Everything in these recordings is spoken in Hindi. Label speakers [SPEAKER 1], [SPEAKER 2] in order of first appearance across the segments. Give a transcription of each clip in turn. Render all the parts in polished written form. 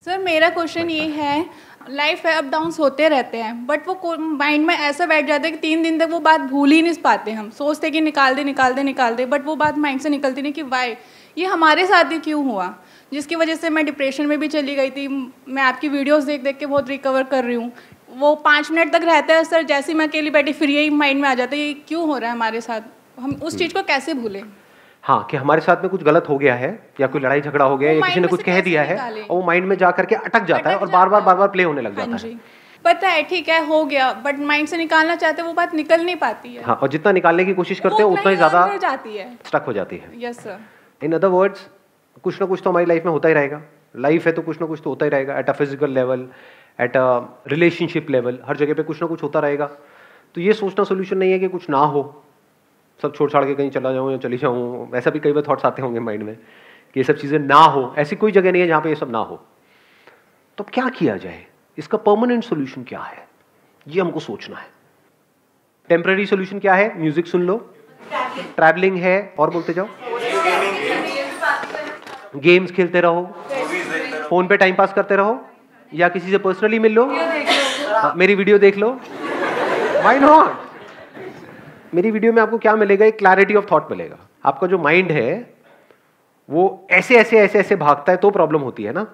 [SPEAKER 1] सर मेरा क्वेश्चन ये है, लाइफ है, अप डाउन्स होते रहते हैं, बट वो माइंड में ऐसा बैठ जाता है कि 3 दिन तक वो बात भूल ही नहीं पाते। हम सोचते कि निकाल दे, बट वो बात माइंड से निकलती नहीं कि वाई ये हमारे साथ ही क्यों हुआ, जिसकी वजह से मैं डिप्रेशन में भी चली गई थी। मैं आपकी वीडियोस देख देख के बहुत रिकवर कर रही हूँ। वो 5 मिनट तक रहता है सर, जैसे ही मैं अकेली बैठी फिर यही माइंड में आ जाता है ये क्यों हो रहा है हमारे साथ, हम उस चीज़ को कैसे भूलें।
[SPEAKER 2] हाँ, कि हमारे साथ में कुछ गलत हो गया है या कोई लड़ाई झगड़ा हो गया या किसी ने कुछ कह दिया है और वो माइंड में जा करके अटक जाता है और बार बार प्ले होने लग जाता है।
[SPEAKER 1] पता है ठीक है हो गया, बट माइंड से निकालना चाहते वो बात निकल नहीं पाती है।
[SPEAKER 2] हाँ, और जितना निकालने की कोशिश करते हैं उतना ही ज्यादा
[SPEAKER 1] जाती है,
[SPEAKER 2] स्टक हो जाती है।
[SPEAKER 1] Yes sir.
[SPEAKER 2] In other words, कुछ ना कुछ तो हमारी लाइफ में होता ही रहेगा। लाइफ है तो कुछ ना कुछ तो होता ही रहेगा, at a physical level, at a relationship level, हर जगह पे कुछ ना कुछ होता रहेगा। तो ये सोचना सोल्यूशन नहीं है कि कुछ ना हो, सब छोड़ छाड़ के कहीं चला जाऊँ या चली जाऊँ। ऐसा भी कई बार थॉट्स आते होंगे माइंड में कि ये सब चीज़ें ना हो। ऐसी कोई जगह नहीं है जहाँ पे ये सब ना हो। तो क्या किया जाए, इसका परमानेंट सोल्यूशन क्या है, ये हमको सोचना है। टेम्पररी सोल्यूशन क्या है? म्यूजिक सुन लो, ट्रैवलिंग है, और बोलते जाओ, गेम्स खेलते रहो, फोन पे टाइम पास करते रहो, या किसी से पर्सनली मिल लो, मेरी वीडियो देख लो। Why not? मेरी वीडियो में आपको क्या मिलेगा? एक क्लैरिटी ऑफ थॉट मिलेगा। आपका जो माइंड है वो ऐसे ऐसे ऐसे ऐसे भागता है तो प्रॉब्लम होती है ना,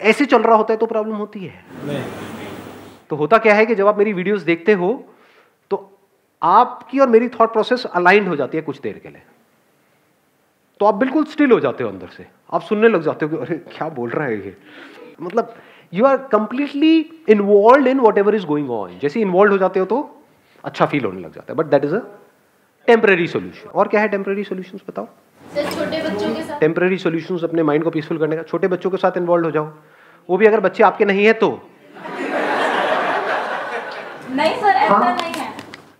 [SPEAKER 2] ऐसे चल रहा होता है तो प्रॉब्लम होती है नहीं। तो होता क्या है कि जब आप मेरी वीडियोस देखते हो तो आपकी और मेरी थॉट प्रोसेस अलाइंड हो जाती है कुछ देर के लिए। तो आप बिल्कुल स्टिल हो जाते हो अंदर से, आप सुनने लग जाते हो कि अरे क्या बोल रहा है ये, मतलब you are completely involve in whatever is going on. जैसे इन्वॉल्व हो जाते हो तो अच्छा फील होने लग जाता है, but that is a temporary solution. और क्या है टेम्पररी सोल्यूशंस बताओ?
[SPEAKER 1] छोटे बच्चों के साथ
[SPEAKER 2] टेम्पररी सॉल्यूशंस अपने माइंड को पीसफुल करने का, छोटे बच्चों के साथ इन्वॉल्व हो जाओ, वो भी अगर बच्चे आपके नहीं है तो।
[SPEAKER 1] नहीं सर, ऐसा नहीं है।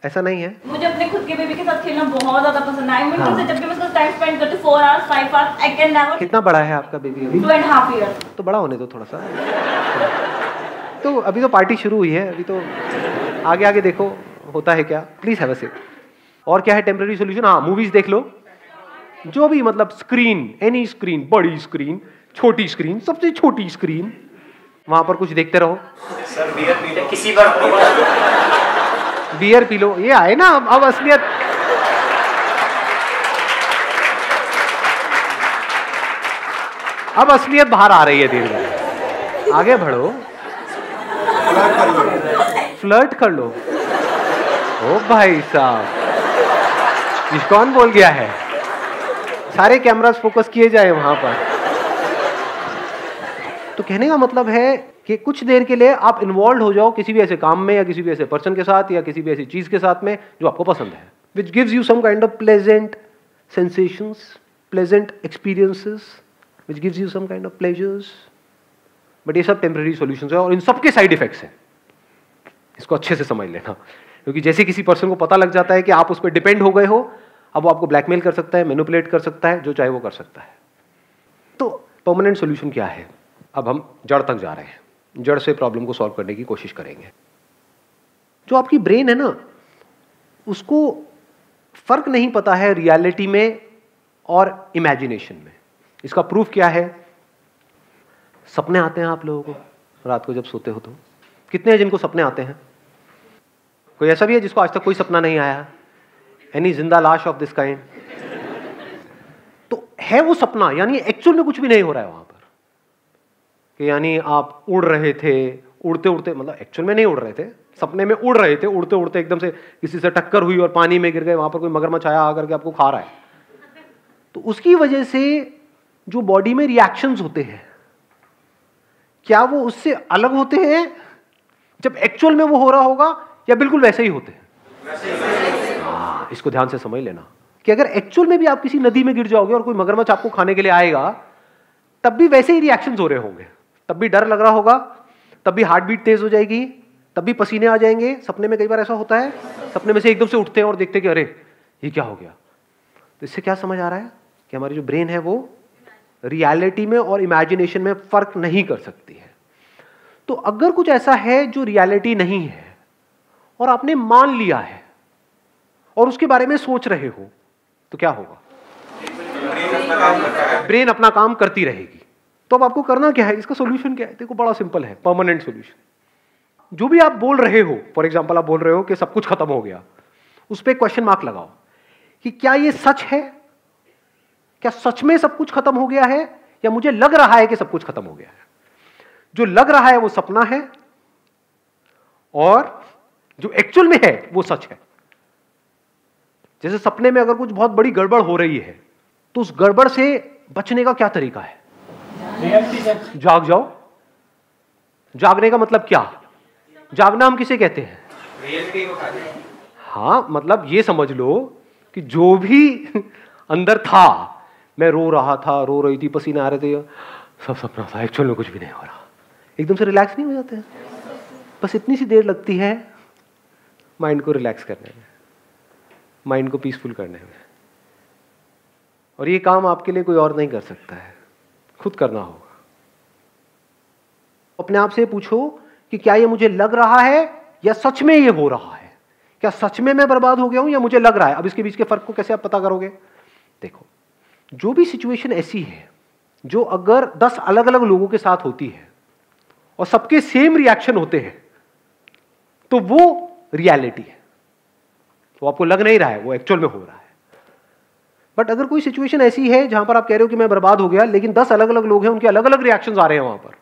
[SPEAKER 2] ऐसा नहीं है?
[SPEAKER 1] मुझे अपने खुद के बेबी के साथ खेलना बहुत ज्यादा पसंद है। मैं उनसे जब भी मैं उसका टाइम स्पेंड करती हूं 4 hours 5 hours, I can never.
[SPEAKER 2] कितना बड़ा है आपका बेबी अभी?
[SPEAKER 1] 2.5 ईयर।
[SPEAKER 2] तो बड़ा होने दो थोड़ा सा। तो अभी तो पार्टी शुरू हुई है, अभी तो आगे आगे देखो होता है क्या। Please have a seat. और क्या है टेम्पररी सॉल्यूशन? हाँ, मूवीज देख लो, जो भी, मतलब स्क्रीन, एनी स्क्रीन, बड़ी स्क्रीन, छोटी स्क्रीन, सबसे छोटी स्क्रीन, वहां पर कुछ देखते रहो।
[SPEAKER 3] सर बियर पी लो किसी बार,
[SPEAKER 2] बियर पी लो, ये आए ना अब असलियत। अब असलियत बाहर आ रही है धीरे धीरे। आगे बढ़ो, फ्लर्ट कर लो। ओ भाई साहब, ये कौन बोल गया है? सारे कैमरास फोकस किए जाए वहां पर। तो कहने का मतलब है कि कुछ देर के लिए आप इन्वॉल्व हो जाओ किसी भी ऐसे काम में या किसी भी ऐसे पर्सन के साथ या किसी भी ऐसी चीज के साथ में जो आपको पसंद है, which gives you some kind of pleasant sensations, pleasant experiences, which gives you some kind of pleasures. But ये सब टेम्पररी सॉल्यूशंस है और इन सबके साइड इफेक्ट्स हैं। इसको अच्छे से समझ लेना, क्योंकि जैसे किसी पर्सन को पता लग जाता है कि आप उस पर डिपेंड हो गए हो, अब वो आपको ब्लैकमेल कर सकता है, मैनिपुलेट कर सकता है, जो चाहे वो कर सकता है। तो परमानेंट सॉल्यूशन क्या है? अब हम जड़ तक जा रहे हैं, जड़ से प्रॉब्लम को सॉल्व करने की कोशिश करेंगे। जो आपकी ब्रेन है ना, उसको फर्क नहीं पता है रियलिटी में और इमेजिनेशन में। इसका प्रूफ क्या है? सपने आते हैं आप लोगों को रात को जब सोते हो तो? कितने हैं जिनको सपने आते हैं? कोई ऐसा भी है जिसको आज तक कोई सपना नहीं आया? एनी जिंदा लाश ऑफ दिस काइंड? तो है वो सपना, यानी एक्चुअल में कुछ भी नहीं हो रहा है वहां पर, कि यानी आप उड़ रहे थे, उड़ते उड़ते, मतलब एक्चुअल में नहीं उड़ रहे थे, सपने में उड़ रहे थे, उड़ते उड़ते एकदम से किसी से टक्कर हुई और पानी में गिर गए, वहां पर कोई मगरमच्छ आया आकर के आपको खा रहा है। तो उसकी वजह से जो बॉडी में रिएक्शंस होते हैं, क्या वो उससे अलग होते हैं जब एक्चुअल में वो हो रहा होगा, या बिल्कुल वैसे ही होते हैं? इसको ध्यान से समझ लेना कि अगर एक्चुअल में भी आप किसी नदी में गिर जाओगे और कोई मगरमच्छ आपको खाने के लिए आएगा, तब भी वैसे ही रिएक्शंस हो रहे होंगे, तब भी डर लग रहा होगा, तब भी हार्ट बीट तेज हो जाएगी, तब भी पसीने आ जाएंगे। सपने में कई बार ऐसा होता है, सपने में से एकदम से उठते हैं और देखते हैं कि अरे ये क्या हो गया। तो इससे क्या समझ आ रहा है कि हमारी जो ब्रेन है वो रियलिटी में और इमेजिनेशन में फर्क नहीं कर सकती है। तो अगर कुछ ऐसा है जो रियलिटी नहीं है और आपने मान लिया है और उसके बारे में सोच रहे हो, तो क्या होगा? ब्रेन अपना काम करती रहेगी। तो अब आपको करना क्या है, इसका सोल्यूशन क्या है? देखो बड़ा सिंपल है, परमानेंट सोल्यूशन। जो भी आप बोल रहे हो, फॉर एग्जाम्पल आप बोल रहे हो कि सब कुछ खत्म हो गया, उस पर क्वेश्चन मार्क लगाओ कि क्या ये सच है? क्या सच में सब कुछ खत्म हो गया है, या मुझे लग रहा है कि सब कुछ खत्म हो गया है? जो लग रहा है वो सपना है, और जो एक्चुअल में है वो सच है। जैसे सपने में अगर कुछ बहुत बड़ी गड़बड़ हो रही है, तो उस गड़बड़ से बचने का क्या तरीका है? जाग जाओ। जागने का मतलब क्या? जागना हम किसे कहते हैं?
[SPEAKER 3] रियलिटी को खाते हैं।
[SPEAKER 2] हाँ, मतलब ये समझ लो कि जो भी अंदर था, मैं रो रहा था, रो रही थी, पसीने आ रहे थे, सब सपना था, एक्चुअल में कुछ भी नहीं हो रहा। एकदम से रिलैक्स नहीं हो जाते हैं? बस इतनी सी देर लगती है माइंड को रिलैक्स करने में, माइंड को पीसफुल करने में। और ये काम आपके लिए कोई और नहीं कर सकता है, खुद करना होगा। अपने आप से पूछो कि क्या ये मुझे लग रहा है या सच में ये हो रहा है? क्या सच में मैं बर्बाद हो गया हूं या मुझे लग रहा है? अब इसके बीच के फर्क को कैसे आप पता करोगे? देखो, जो भी सिचुएशन ऐसी है जो अगर 10 अलग अलग लोगों के साथ होती है और सबके सेम रिएक्शन होते हैं, तो वो रियलिटी है। वो आपको लग नहीं रहा है, वो एक्चुअल में हो रहा है। बट अगर कोई सिचुएशन ऐसी है जहां पर आप कह रहे हो कि मैं बर्बाद हो गया, लेकिन 10 अलग अलग लोग हैं, उनके अलग अलग रिएक्शंस आ रहे हैं वहां पर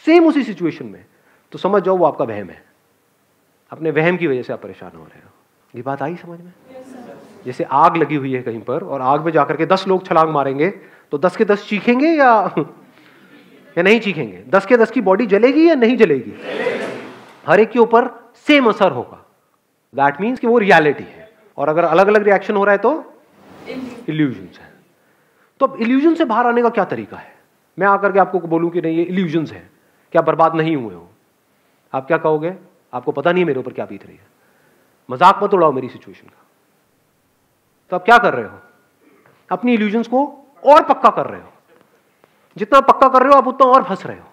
[SPEAKER 2] सेम उसी सिचुएशन में, तो समझ जाओ वो आपका वहम है। अपने वहम की वजह से आप परेशान हो रहे हो। ये बात आई समझ में? जैसे आग लगी हुई है कहीं पर, और आग में जाकर के 10 लोग छलांग मारेंगे, तो 10 के 10 चीखेंगे या नहीं चीखेंगे? 10 के 10 की बॉडी जलेगी या नहीं जलेगी? हर एक के ऊपर सेम असर होगा। दैट मीन्स कि वो रियलिटी है। और अगर अलग अलग रिएक्शन हो रहा है तो इल्यूजन्स है। तो अब इल्यूजन से बाहर आने का क्या तरीका है? मैं आकर के आपको बोलूं कि नहीं ये इल्यूजन्स है, क्या बर्बाद नहीं हुए हो, आप क्या कहोगे? आपको पता नहीं मेरे ऊपर क्या बीत रही है, मजाक मत उड़ाओ मेरी सिचुएशन का। तो आप क्या कर रहे हो? अपनी इल्यूजन्स को और पक्का कर रहे हो। जितना पक्का कर रहे हो आप उतना और फंस रहे हो।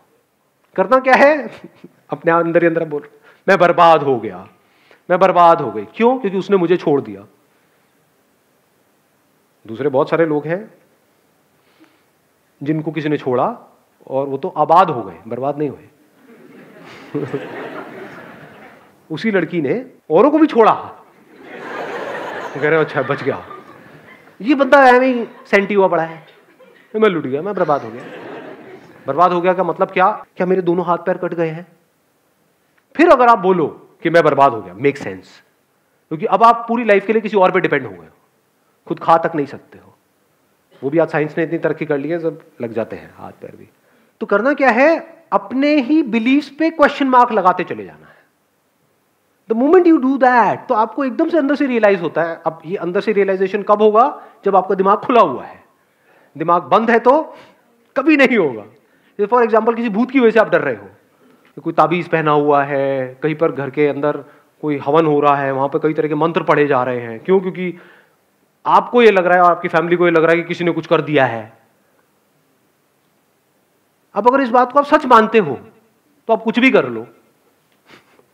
[SPEAKER 2] करना क्या है? अपने अंदर ही अंदर बोल, मैं बर्बाद हो गया, मैं बर्बाद हो गई। क्यों? क्योंकि उसने मुझे छोड़ दिया। दूसरे बहुत सारे लोग हैं जिनको किसी ने छोड़ा और वो तो आबाद हो गए, बर्बाद नहीं हुए। उसी लड़की ने औरों को भी छोड़ा, कह रहे हो अच्छा बच गया। ये बंदा ऐਵੇਂ सेंटी हुआ पड़ा है, मैं लुट गया, मैं बर्बाद हो गया। बर्बाद हो गया का मतलब क्या? क्या मेरे दोनों हाथ पैर कट गए हैं? फिर अगर आप बोलो कि मैं बर्बाद हो गया, मेक सेंस, क्योंकि अब आप पूरी लाइफ के लिए किसी और पे डिपेंड हो गए, खुद खा तक नहीं सकते हो। वो भी आज साइंस ने इतनी तरक्की कर ली है, सब लग जाते हैं हाथ पैर भी। तो करना क्या है? अपने ही बिलीफ्स पे क्वेश्चन मार्क लगाते चले जाना है। The moment you do that, तो आपको एकदम से अंदर से रियलाइज होता है। अब ये अंदर से रियलाइजेशन कब होगा? जब आपका दिमाग खुला हुआ है। दिमाग बंद है तो कभी नहीं होगा। जैसे फॉर एग्जाम्पल किसी भूत की वजह से आप डर रहे हो, कोई ताबीज पहना हुआ है, कहीं पर घर के अंदर कोई हवन हो रहा है, वहां पर कई तरह के मंत्र पढ़े जा रहे हैं। क्यों? क्योंकि आपको ये लग रहा है और आपकी फैमिली को ये लग रहा है कि किसी ने कुछ कर दिया है। अब अगर इस बात को आप सच मानते हो तो आप कुछ भी कर लो,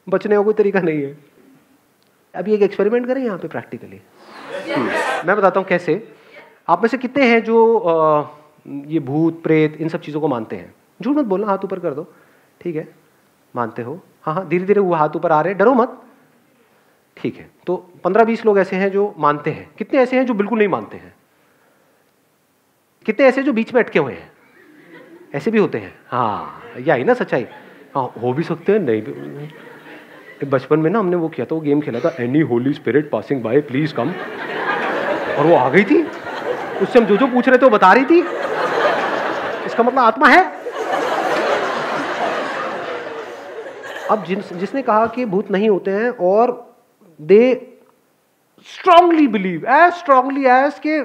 [SPEAKER 2] बचने का कोई तरीका नहीं है। अभी एक एक्सपेरिमेंट करें यहाँ पे प्रैक्टिकली। मैं बताता हूँ कैसे। आप में से कितने हैं जो ये भूत प्रेत इन सब चीज़ों को मानते हैं? झूठ मत बोलना, हाथ ऊपर कर दो। ठीक है, मानते हो? हाँ हाँ, धीरे धीरे वो हाथ ऊपर आ रहे हैं, डरो मत। ठीक है, तो 15-20 लोग ऐसे हैं जो मानते हैं। कितने ऐसे हैं जो बिल्कुल नहीं मानते हैं? कितने ऐसे जो बीच में अटके हुए हैं? ऐसे भी होते हैं। हाँ, यही ना सच्चाई। हाँ, हो भी सकते हैं, नहीं भी। बचपन में ना हमने वो किया था, वो गेम खेला था, any Holi spirit passing by please come, और वो आ गई थी। उससे हम जो पूछ रहे थे वो बता रही थी। इसका मतलब आत्मा है। अब जिसने कहा कि भूत नहीं होते हैं, और they strongly believe, as strongly as के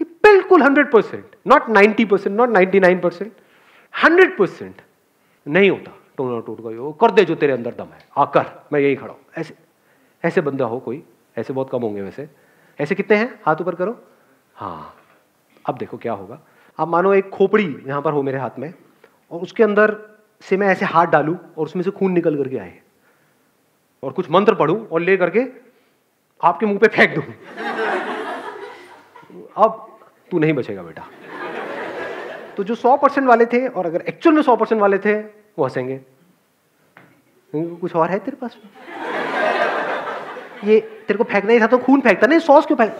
[SPEAKER 2] बिल्कुल 100%, नॉट 90%, नॉट 99%, 100% नहीं होता। टोना टूट गई हो, कर दे जो तेरे अंदर दम है, आकर मैं यही खड़ा हूं। ऐसे ऐसे बंदा हो कोई? ऐसे बहुत कम होंगे वैसे। ऐसे कितने हैं? हाथ ऊपर करो। हाँ, अब देखो क्या होगा। अब मानो एक खोपड़ी यहां पर हो मेरे हाथ में, और उसके अंदर से मैं ऐसे हाथ डालूं और उसमें से खून निकल करके आए, और कुछ मंत्र पढ़ूं और ले करके आपके मुंह पे फेंक दूं। अब तू नहीं बचेगा बेटा। तो जो 100% वाले थे और अगर एक्चुअल में 100% वाले थे वो हंसेंगे, कुछ और है तेरे पास, ये तेरे को फेंकना ही था तो खून फेंकता, नहीं सॉस क्यों फेंक,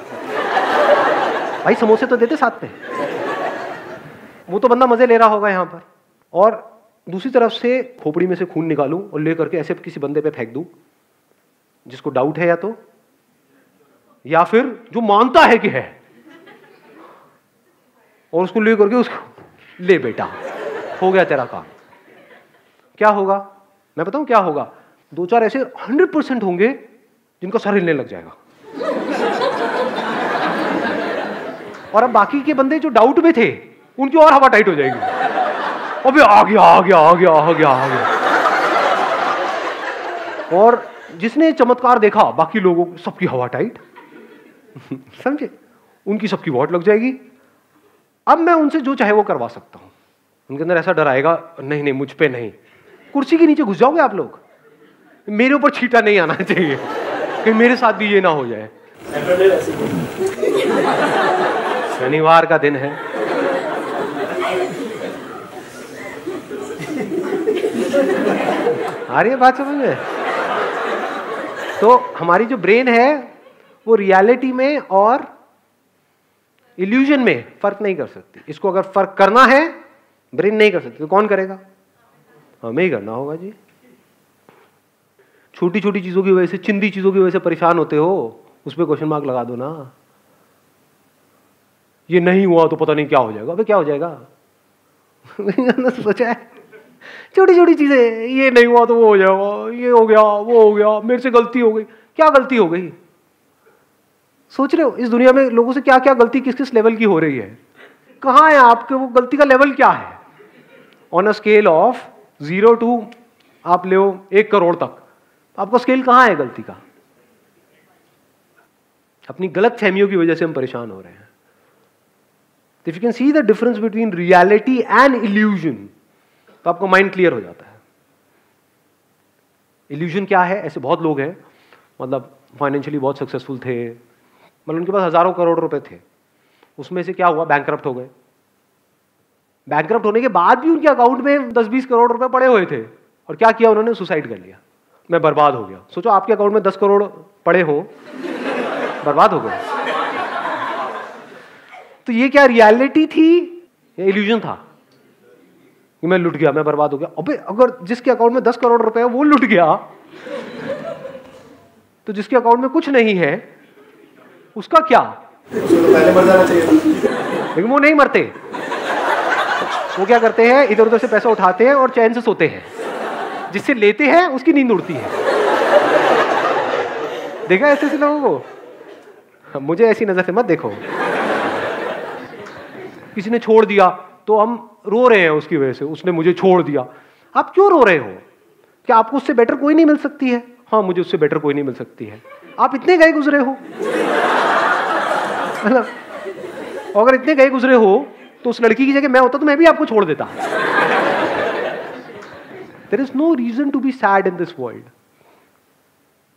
[SPEAKER 2] भाई समोसे तो देते साथ में। वो तो बंदा मजे ले रहा होगा यहाँ पर, और दूसरी तरफ से खोपड़ी में से खून निकालूं और ले करके ऐसे किसी बंदे पे फेंक दूं जिसको डाउट है या फिर जो मानता है कि है, और उसको ले करके उसको ले बेटा हो गया तेरा काम। क्या होगा मैं बताऊं क्या होगा? 2-4 ऐसे 100% होंगे जिनका सर हिलने लग जाएगा, और अब बाकी के बंदे जो डाउट में थे उनकी और हवा टाइट हो जाएगी, अबे आ गया आ गया आ गया आ गया आ गया। और जिसने चमत्कार देखा बाकी लोगों सबकी हवा टाइट समझे, उनकी सबकी वॉट लग जाएगी। अब मैं उनसे जो चाहे वो करवा सकता हूं, उनके अंदर ऐसा डर आएगा, नहीं नहीं मुझ पे नहीं। कुर्सी के नीचे घुस जाओगे आप लोग, मेरे ऊपर छींटा नहीं आना चाहिए कि मेरे साथ भी ये ना हो जाए। शनिवार का दिन है, आ रही है बात समझ में? तो हमारी जो ब्रेन है वो रियलिटी में और इल्यूजन में फर्क नहीं कर सकती। इसको अगर फर्क करना है ब्रेन नहीं कर सकती तो कौन करेगा? हमें ही करना होगा जी। छोटी छोटी चीजों की वजह से, चिंदी चीजों की वजह से परेशान होते हो, उस पर क्वेश्चन मार्क लगा दो ना। ये नहीं हुआ तो पता नहीं क्या हो जाएगा। अबे क्या हो जाएगा? सोचा है छोटी छोटी चीजें, ये नहीं हुआ तो वो हो जाएगा, ये हो गया वो हो गया, मेरे से गलती हो गई। क्या गलती हो गई? सोच रहे हो इस दुनिया में लोगों से क्या क्या गलती किस किस लेवल की हो रही है? कहाँ है आपके वो गलती का लेवल क्या है? On a scale of 0 to आप ले 1 करोड़ तक, आपका स्केल कहाँ है गलती का? अपनी गलत फहमियों की वजह से हम परेशान हो रहे हैं। If you can see the difference between reality and illusion, तो आपको माइंड क्लियर हो जाता है। इल्यूजन क्या है? ऐसे बहुत लोग हैं, मतलब फाइनेंशियली बहुत सक्सेसफुल थे, मतलब उनके पास हजारों करोड़ रुपए थे, उसमें से क्या हुआ? बैंकरप्ट हो गए। बैंकरप्ट होने के बाद भी उनके अकाउंट में 10-20 करोड़ रुपए पड़े हुए थे, और क्या किया उन्होंने? सुसाइड कर लिया। मैं बर्बाद हो गया। सोचो आपके अकाउंट में 10 करोड़ पड़े हो, बर्बाद हो गए। तो ये क्या रियलिटी थी या इल्यूजन था कि मैं लुट गया, मैं बर्बाद हो गया? अबे अगर जिसके अकाउंट में 10 करोड़ रुपए है वो लुट गया, तो जिसके अकाउंट में कुछ नहीं है उसका क्या?
[SPEAKER 3] पहले मर जाना चाहिए।
[SPEAKER 2] लेकिन वो नहीं मरते। वो क्या करते हैं? इधर उधर से पैसा उठाते हैं और चैन से सोते हैं। जिससे लेते हैं उसकी नींद उड़ती है। देखा ऐसे ऐसे लोगों को? मुझे ऐसी नजर से मत देखो। किसी ने छोड़ दिया तो हम रो रहे हैं उसकी वजह से, उसने मुझे छोड़ दिया। आप क्यों रो रहे हो? क्या आपको उससे बेटर कोई नहीं मिल सकती है? हाँ, मुझे उससे बेटर कोई नहीं मिल सकती है। आप इतने गए गुजरे हो, मतलब अगर इतने गए गुजरे हो तो उस लड़की की जगह मैं होता तो मैं भी आपको छोड़ देता। There is no reason to be sad in this world.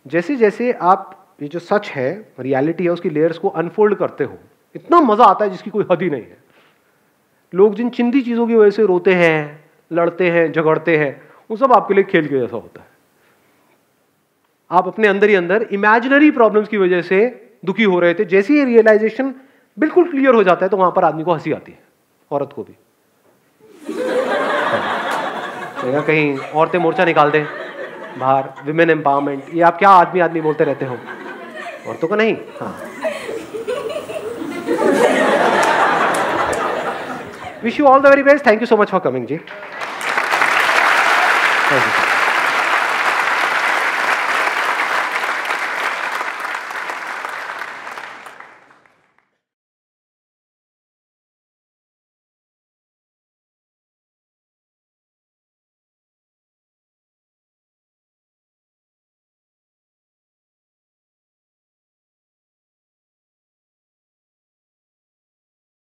[SPEAKER 2] जैसे जैसे आप ये जो सच है, रियलिटी है, उसकी लेयर्स को अनफोल्ड करते हो, इतना मजा आता है जिसकी कोई हद ही नहीं है। लोग जिन चिंदी चीजों की वजह से रोते हैं, लड़ते हैं, झगड़ते हैं, वो सब आपके लिए खेल के जैसा होता है। आप अपने अंदर ही अंदर इमेजिनरी प्रॉब्लम्स की वजह से दुखी हो रहे थे, जैसे ही रियलाइजेशन बिल्कुल क्लियर हो जाता है तो वहां पर आदमी को हंसी आती है, औरत को भी। कहीं औरतें मोर्चा निकाल दें बाहर, विमेन एम्पावरमेंट, ये आप क्या आदमी आदमी बोलते रहते हो, औरतों को नहीं। हाँ, wish you all the very best. Thank you so much for coming जी। Thank you.